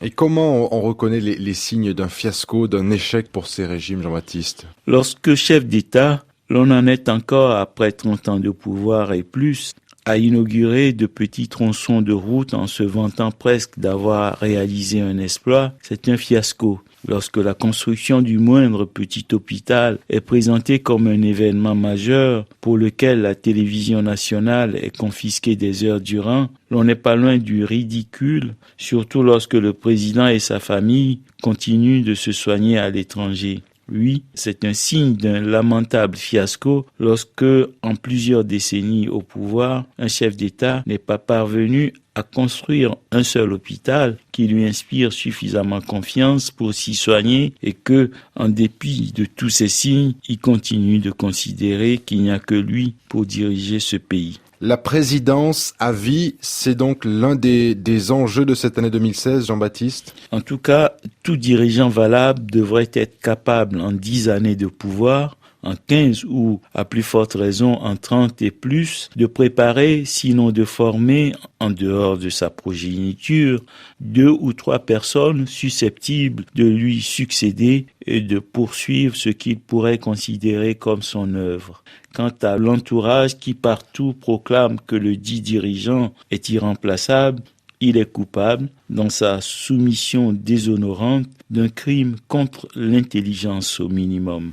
Et comment on reconnaît les signes d'un fiasco, d'un échec pour ces régimes, Jean-Baptiste? Lorsque chef d'État, l'on en est encore, après 30 ans de pouvoir et plus, à inaugurer de petits tronçons de route en se vantant presque d'avoir réalisé un exploit, c'est un fiasco. Lorsque la construction du moindre petit hôpital est présentée comme un événement majeur pour lequel la télévision nationale est confisquée des heures durant, l'on n'est pas loin du ridicule, surtout lorsque le président et sa famille continuent de se soigner à l'étranger. Oui, c'est un signe d'un lamentable fiasco lorsque, en plusieurs décennies au pouvoir, un chef d'État n'est pas parvenu à construire un seul hôpital qui lui inspire suffisamment confiance pour s'y soigner et que, en dépit de tous ces signes, il continue de considérer qu'il n'y a que lui pour diriger ce pays. La présidence à vie, c'est donc l'un des enjeux de cette année 2016, Jean-Baptiste? En tout cas, tout dirigeant valable devrait être capable en 10 années de pouvoir, en 15 ou, à plus forte raison, en 30 et plus, de préparer, sinon de former, en dehors de sa progéniture, 2 ou 3 personnes susceptibles de lui succéder et de poursuivre ce qu'il pourrait considérer comme son œuvre. Quant à l'entourage qui partout proclame que le dit dirigeant est irremplaçable, il est coupable, dans sa soumission déshonorante, d'un crime contre l'intelligence au minimum.